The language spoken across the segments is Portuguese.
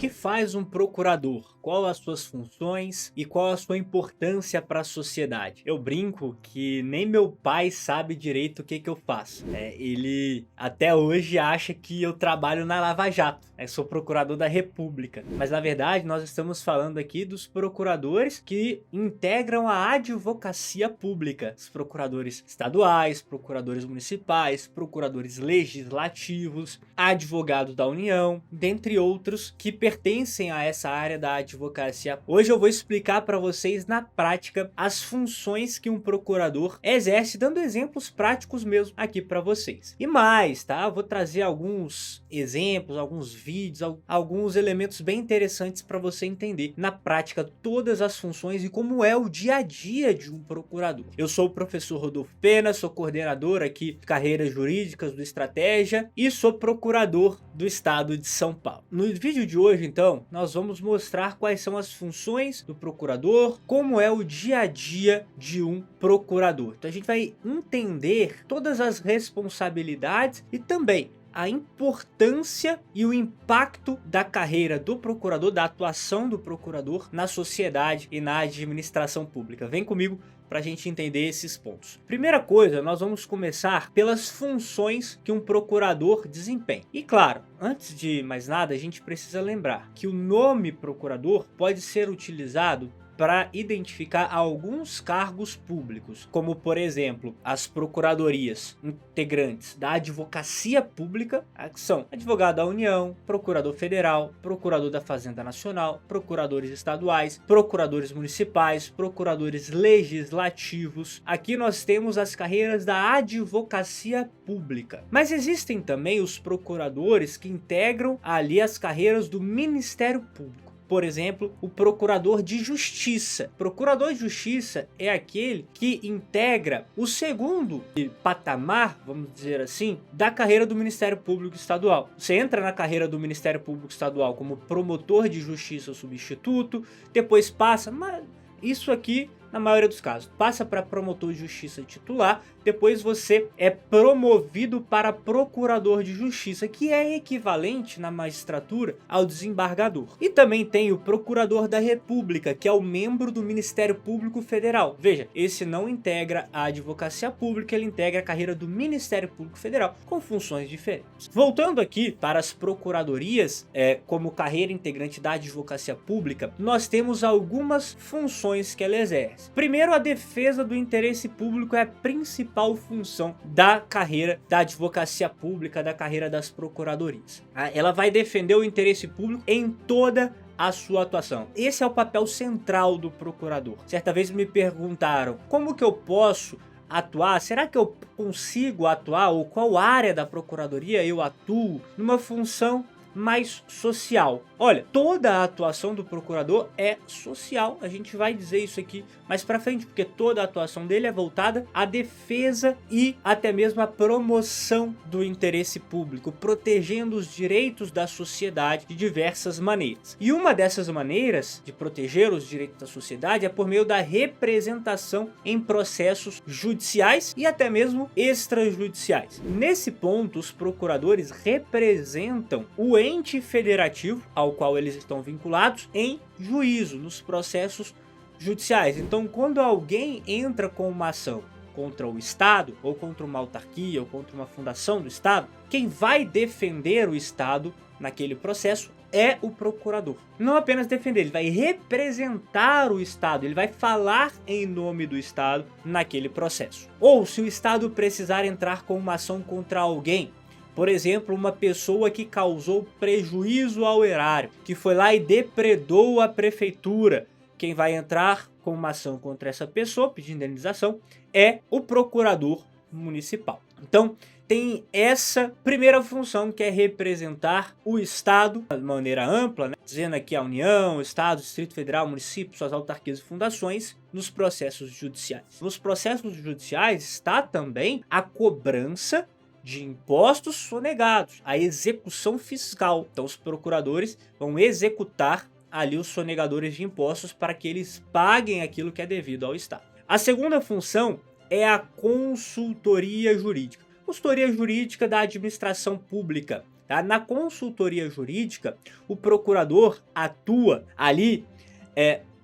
que faz um procurador? Qual as suas funções e qual a sua importância para a sociedade? Eu brinco que nem meu pai sabe direito o que que eu faço. Ele até hoje acha que eu trabalho na Lava Jato. Sou procurador da República. Mas na verdade nós estamos falando aqui dos procuradores que integram a advocacia pública. Os procuradores estaduais, procuradores municipais, procuradores legislativos, advogados da União, dentre outros que pertencem a essa área da advocacia. Hoje eu vou explicar para vocês na prática as funções que um procurador exerce, dando exemplos práticos mesmo aqui para vocês. E mais, tá? Eu vou trazer alguns exemplos, alguns vídeos, alguns elementos bem interessantes para você entender na prática todas as funções e como é o dia a dia de um procurador. Eu sou o professor Rodolfo Pena, sou coordenador aqui de carreiras jurídicas do Estratégia e sou procurador do estado de São Paulo. No vídeo de hoje, então, nós vamos mostrar quais são as funções do procurador, como é o dia a dia de um procurador. Então a gente vai entender todas as responsabilidades e também a importância e o impacto da carreira do procurador, da atuação do procurador na sociedade e na administração pública. Vem comigo para a gente entender esses pontos. Primeira coisa, nós vamos começar pelas funções que um procurador desempenha. E claro, antes de mais nada, a gente precisa lembrar que o nome procurador pode ser utilizado para identificar alguns cargos públicos, como por exemplo as procuradorias integrantes da advocacia pública, que são advogado da União, procurador federal, procurador da Fazenda Nacional, procuradores estaduais, procuradores municipais, procuradores legislativos. Aqui nós temos as carreiras da advocacia pública, mas existem também os procuradores que integram ali as carreiras do Ministério Público. Por exemplo, o procurador de justiça. Procurador de justiça é aquele que integra o segundo patamar, vamos dizer assim, da carreira do Ministério Público Estadual. Você entra na carreira do Ministério Público Estadual como promotor de justiça substituto, depois passa, mas isso aqui na maioria dos casos, passa para promotor de justiça titular, depois você é promovido para procurador de justiça, que é equivalente na magistratura ao desembargador. E também tem o procurador da República, que é o membro do Ministério Público Federal. Veja, esse não integra a advocacia pública, ele integra a carreira do Ministério Público Federal, com funções diferentes. Voltando aqui para as procuradorias, como carreira integrante da advocacia pública, nós temos algumas funções que ela exerce. Primeiro, a defesa do interesse público é a principal função da carreira da advocacia pública, da carreira das procuradorias. Ela vai defender o interesse público em toda a sua atuação. Esse é o papel central do procurador. Certa vez me perguntaram como que eu posso atuar, será que eu consigo atuar ou qual área da procuradoria eu atuo numa função mais social? Olha, toda a atuação do procurador é social, a gente vai dizer isso aqui mais pra frente, porque toda a atuação dele é voltada à defesa e até mesmo à promoção do interesse público, protegendo os direitos da sociedade de diversas maneiras. E uma dessas maneiras de proteger os direitos da sociedade é por meio da representação em processos judiciais e até mesmo extrajudiciais. Nesse ponto, os procuradores representam o ente federativo ao qual eles estão vinculados em juízo, nos processos judiciais. Então, quando alguém entra com uma ação contra o Estado, ou contra uma autarquia, ou contra uma fundação do Estado, quem vai defender o Estado naquele processo é o procurador. Não apenas defender, ele vai representar o Estado, ele vai falar em nome do Estado naquele processo. Ou se o Estado precisar entrar com uma ação contra alguém, por exemplo, uma pessoa que causou prejuízo ao erário, que foi lá e depredou a prefeitura, quem vai entrar com uma ação contra essa pessoa, pedindo indenização, é o procurador municipal. Então, tem essa primeira função, que é representar o Estado de maneira ampla, né? Dizendo aqui a União, o Estado, Distrito Federal, município, suas autarquias e fundações, nos processos judiciais. Nos processos judiciais está também a cobrança de impostos sonegados, a execução fiscal. Então os procuradores vão executar ali os sonegadores de impostos para que eles paguem aquilo que é devido ao Estado. A segunda função é a consultoria jurídica. Consultoria jurídica da administração pública. tá? Na consultoria jurídica, o procurador atua ali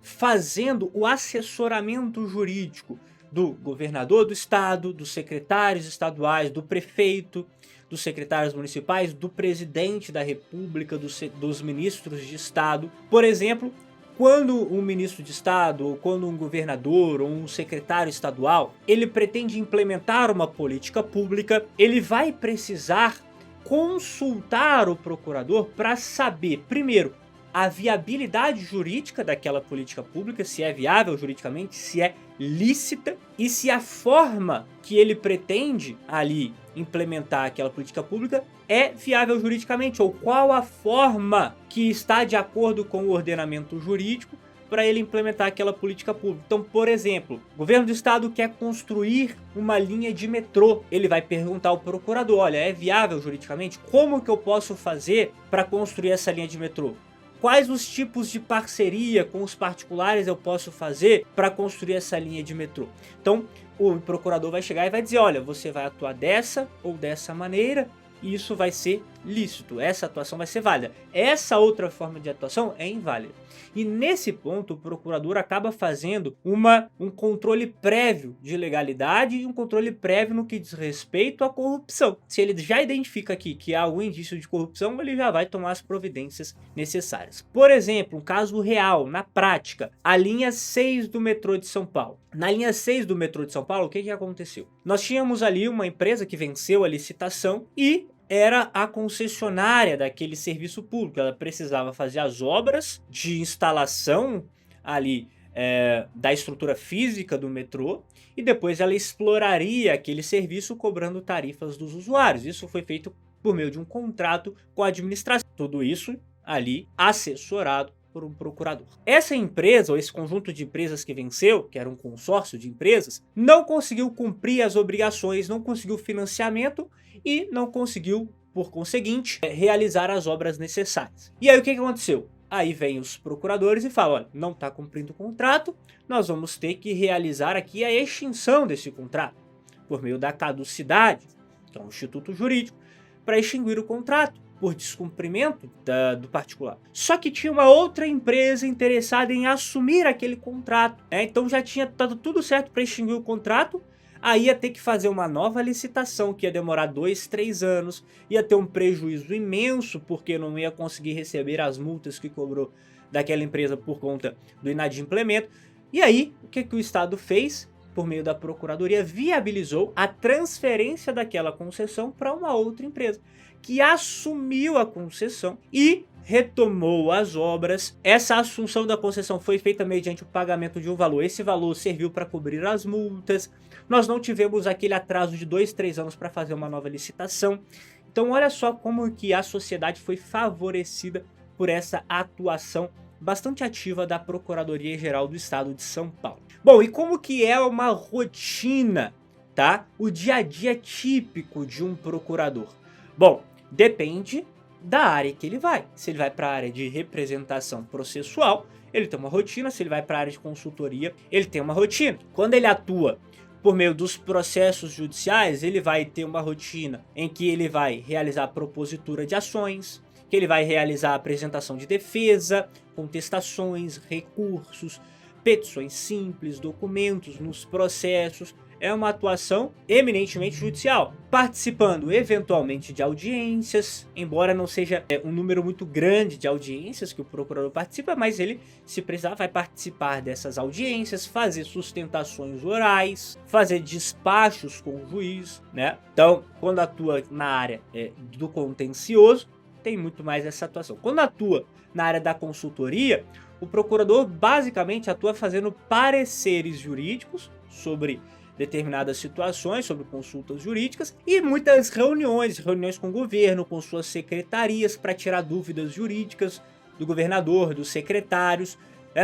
fazendo o assessoramento jurídico do governador do estado, dos secretários estaduais, do prefeito, dos secretários municipais, do presidente da república, dos ministros de estado. Por exemplo, quando um ministro de estado, ou quando um governador, ou um secretário estadual, ele pretende implementar uma política pública, ele vai precisar consultar o procurador para saber, primeiro, a viabilidade jurídica daquela política pública, se é viável juridicamente, se é lícita e se a forma que ele pretende ali implementar aquela política pública é viável juridicamente, ou qual a forma que está de acordo com o ordenamento jurídico para ele implementar aquela política pública. Então, por exemplo, o governo do estado quer construir uma linha de metrô. Ele vai perguntar ao procurador, olha, é viável juridicamente? Como que eu posso fazer para construir essa linha de metrô? Quais os tipos de parceria com os particulares eu posso fazer para construir essa linha de metrô? Então, o procurador vai chegar e vai dizer, olha, você vai atuar dessa ou dessa maneira, e isso vai ser lícito, essa atuação vai ser válida. Essa outra forma de atuação é inválida. E nesse ponto, o procurador acaba fazendo um controle prévio de legalidade e um controle prévio no que diz respeito à corrupção. Se ele já identifica aqui que há algum indício de corrupção, ele já vai tomar as providências necessárias. Por exemplo, um caso real, na prática, a linha 6 do metrô de São Paulo. Na linha 6 do metrô de São Paulo, o que aconteceu? Nós tínhamos ali uma empresa que venceu a licitação e era a concessionária daquele serviço público. Ela precisava fazer as obras de instalação ali da estrutura física do metrô e depois ela exploraria aquele serviço cobrando tarifas dos usuários. Isso foi feito por meio de um contrato com a administração. Tudo isso ali assessorado por um procurador. Essa empresa, ou esse conjunto de empresas que venceu, que era um consórcio de empresas, não conseguiu cumprir as obrigações, não conseguiu financiamento e não conseguiu, por conseguinte, realizar as obras necessárias. E aí o que aconteceu? Aí vem os procuradores e falam, olha, não está cumprindo o contrato, nós vamos ter que realizar aqui a extinção desse contrato, por meio da caducidade, que é um instituto jurídico, para extinguir o contrato por descumprimento do particular. Só que tinha uma outra empresa interessada em assumir aquele contrato, né? Então já tinha dado tudo certo para extinguir o contrato, aí ia ter que fazer uma nova licitação, que ia demorar 2, 3 anos, ia ter um prejuízo imenso, porque não ia conseguir receber as multas que cobrou daquela empresa por conta do inadimplemento. E aí, o que o Estado fez? Por meio da Procuradoria, viabilizou a transferência daquela concessão para uma outra empresa, que assumiu a concessão e retomou as obras. Essa assunção da concessão foi feita mediante o pagamento de um valor. Esse valor serviu para cobrir as multas. Nós não tivemos aquele atraso de 2, 3 anos para fazer uma nova licitação. Então olha só como que a sociedade foi favorecida por essa atuação bastante ativa da Procuradoria-Geral do Estado de São Paulo. Bom, e como que é uma rotina, tá? O dia a dia típico de um procurador? Bom, depende da área que ele vai. Se ele vai para a área de representação processual, ele tem uma rotina. Se ele vai para a área de consultoria, ele tem uma rotina. Quando ele atua por meio dos processos judiciais, ele vai ter uma rotina em que ele vai realizar a propositura de ações, que ele vai realizar a apresentação de defesa, contestações, recursos, petições simples, documentos nos processos. É uma atuação eminentemente judicial, participando eventualmente de audiências, embora não seja um número muito grande de audiências que o procurador participa, mas ele, se precisar, vai participar dessas audiências, fazer sustentações orais, fazer despachos com o juiz, né? Então, quando atua na área do contencioso, tem muito mais essa atuação. Quando atua na área da consultoria, o procurador basicamente atua fazendo pareceres jurídicos sobre determinadas situações, sobre consultas jurídicas e muitas reuniões com o governo, com suas secretarias para tirar dúvidas jurídicas do governador, dos secretários,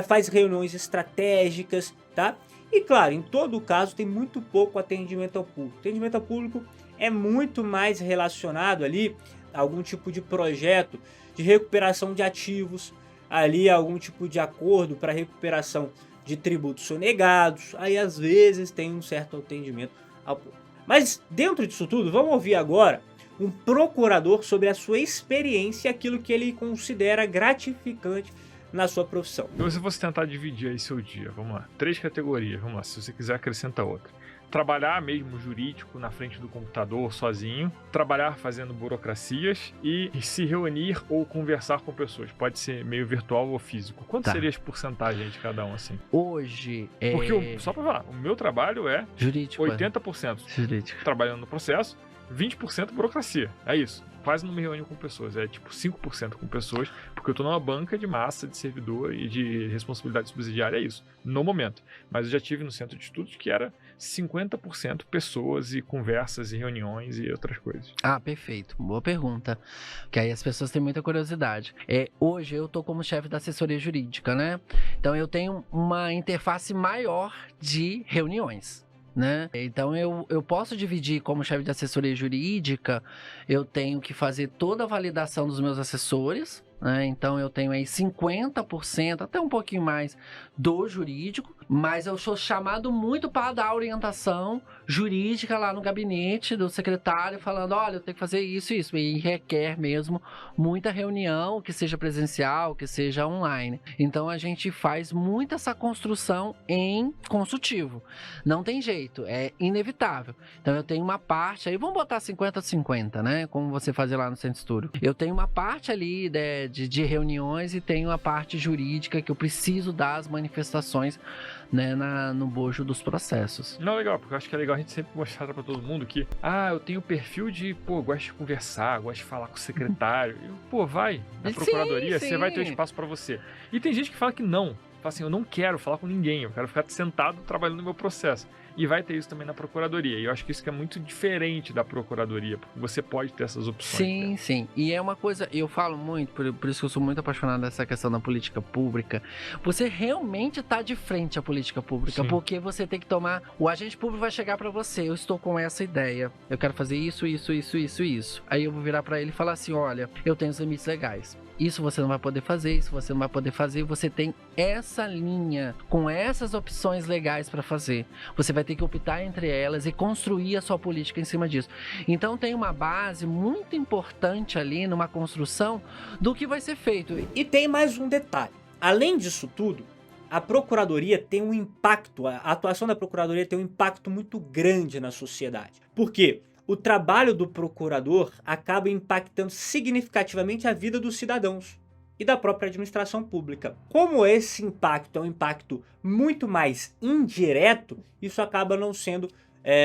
faz reuniões estratégicas, tá? E claro, em todo caso tem muito pouco atendimento ao público. Atendimento ao público é muito mais relacionado ali a algum tipo de projeto de recuperação de ativos, ali algum tipo de acordo para recuperação de tributos sonegados, aí às vezes tem um certo atendimento ao público. Mas dentro disso tudo, vamos ouvir agora um procurador sobre a sua experiência e aquilo que ele considera gratificante na sua profissão. E se você tentar dividir aí seu dia, vamos lá, 3 categorias, vamos lá, se você quiser acrescenta outra. Trabalhar mesmo jurídico na frente do computador sozinho, trabalhar fazendo burocracias e se reunir ou conversar com pessoas. Pode ser meio virtual ou físico. Quanto seria as porcentagens de cada um assim? Hoje é... Porque, só pra falar, o meu trabalho é jurídico, 80% jurídico, trabalhando no processo, 20% burocracia. É isso. Quase não me reúno com pessoas. É tipo 5% com pessoas, porque eu tô numa banca de massa de servidor e de responsabilidade subsidiária, é isso, no momento. Mas eu já tive no centro de estudos que era 50% pessoas e conversas e reuniões e outras coisas. Ah, perfeito. Boa pergunta. Que aí as pessoas têm muita curiosidade. Hoje eu tô como chefe da assessoria jurídica, né? Então eu tenho uma interface maior de reuniões, né? Então eu posso dividir como chefe de assessoria jurídica, eu tenho que fazer toda a validação dos meus assessores, né? Então eu tenho aí 50%, até um pouquinho mais, do jurídico, mas eu sou chamado muito para dar orientação jurídica lá no gabinete do secretário, falando, olha, eu tenho que fazer isso e isso, e requer mesmo muita reunião, que seja presencial, que seja online. Então a gente faz muito essa construção em consultivo, não tem jeito, é inevitável. Então eu tenho uma parte aí, vamos botar 50-50, né, como você fazia lá no Centro Estudo. Eu tenho uma parte ali de reuniões e tenho a parte jurídica que eu preciso dar as manifestações, né, no bojo dos processos. Não, legal, porque eu acho que é legal a gente sempre mostrar pra todo mundo que, eu tenho perfil de, gosto de conversar, gosto de falar com o secretário. E, vai, na procuradoria, você vai ter espaço pra você. E tem gente que fala que não. Fala assim, eu não quero falar com ninguém, eu quero ficar sentado trabalhando no meu processo. E vai ter isso também na procuradoria. E eu acho que isso que é muito diferente da procuradoria, porque você pode ter essas opções. Sim, sim. E é uma coisa, eu falo muito, por isso que eu sou muito apaixonado nessa questão da política pública. Você realmente tá de frente à política pública, sim, porque você tem que tomar... O agente público vai chegar pra você, eu estou com essa ideia, eu quero fazer isso, isso, isso, isso, isso. Aí eu vou virar pra ele e falar assim, olha, eu tenho os limites legais. Isso você não vai poder fazer, isso você não vai poder fazer. Você tem essa linha com essas opções legais para fazer. Você vai ter que optar entre elas e construir a sua política em cima disso. Então tem uma base muito importante ali numa construção do que vai ser feito. E tem mais um detalhe. Além disso tudo, a procuradoria tem um impacto, a atuação da procuradoria tem um impacto muito grande na sociedade. Por quê? O trabalho do procurador acaba impactando significativamente a vida dos cidadãos e da própria administração pública. Como esse impacto é um impacto muito mais indireto, isso acaba não sendo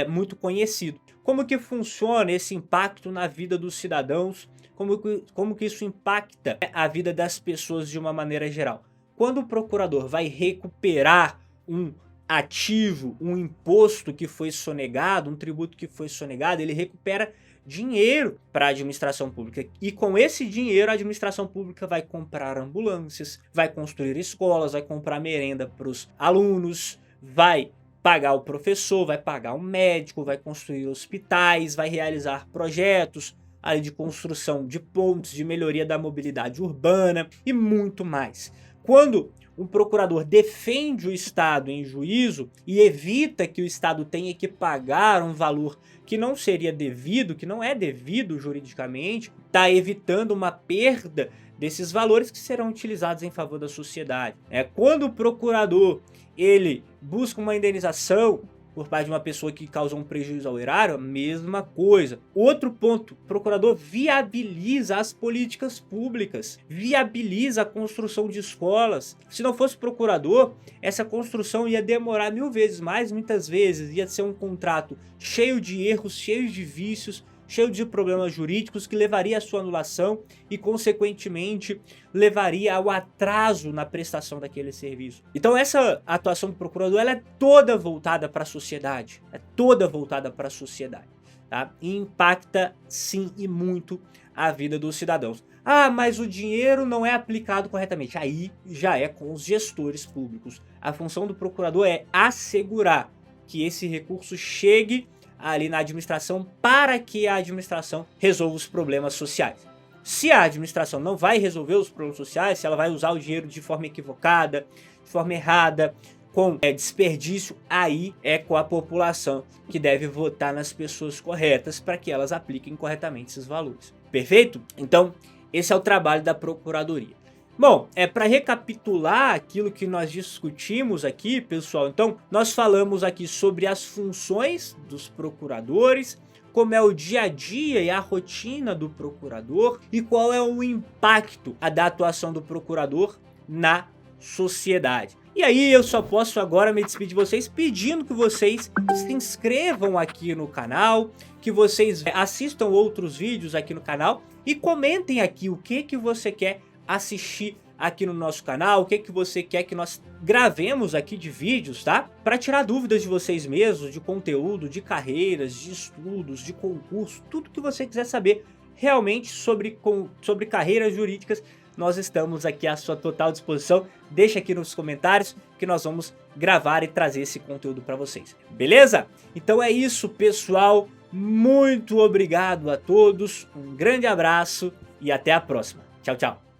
muito conhecido. Como que funciona esse impacto na vida dos cidadãos? Como que isso impacta a vida das pessoas de uma maneira geral? Quando o procurador vai recuperar um ativo, um imposto que foi sonegado, um tributo que foi sonegado, ele recupera dinheiro para a administração pública. E com esse dinheiro a administração pública vai comprar ambulâncias, vai construir escolas, vai comprar merenda para os alunos, vai pagar o professor, vai pagar um médico, vai construir hospitais, vai realizar projetos ali de construção de pontes, de melhoria da mobilidade urbana e muito mais. Quando um procurador defende o Estado em juízo e evita que o Estado tenha que pagar um valor que não seria devido, que não é devido juridicamente, está evitando uma perda desses valores que serão utilizados em favor da sociedade. Quando o procurador ele busca uma indenização por parte de uma pessoa que causou um prejuízo ao erário, a mesma coisa. Outro ponto, o procurador viabiliza as políticas públicas, viabiliza a construção de escolas. Se não fosse procurador, essa construção ia demorar 1000 vezes mais, muitas vezes ia ser um contrato cheio de erros, cheio de vícios, cheio de problemas jurídicos que levaria à sua anulação e, consequentemente, levaria ao atraso na prestação daquele serviço. Então essa atuação do procurador ela é toda voltada para a sociedade, tá? E impacta sim e muito a vida dos cidadãos. Mas o dinheiro não é aplicado corretamente. Aí já é com os gestores públicos. A função do procurador é assegurar que esse recurso chegue ali na administração para que a administração resolva os problemas sociais. Se a administração não vai resolver os problemas sociais, se ela vai usar o dinheiro de forma equivocada, de forma errada, com desperdício, aí é com a população que deve votar nas pessoas corretas para que elas apliquem corretamente esses valores. Perfeito? Então, esse é o trabalho da Procuradoria. Bom, para recapitular aquilo que nós discutimos aqui, pessoal, então nós falamos aqui sobre as funções dos procuradores, como é o dia a dia e a rotina do procurador e qual é o impacto da atuação do procurador na sociedade. E aí eu só posso agora me despedir de vocês pedindo que vocês se inscrevam aqui no canal, que vocês assistam outros vídeos aqui no canal e comentem aqui o que você quer assistir aqui no nosso canal, o que você quer que nós gravemos aqui de vídeos, tá? Para tirar dúvidas de vocês mesmos, de conteúdo, de carreiras, de estudos, de concurso, tudo que você quiser saber realmente sobre carreiras jurídicas, nós estamos aqui à sua total disposição. Deixa aqui nos comentários que nós vamos gravar e trazer esse conteúdo para vocês, beleza? Então é isso, pessoal. Muito obrigado a todos, um grande abraço e até a próxima. Tchau, tchau.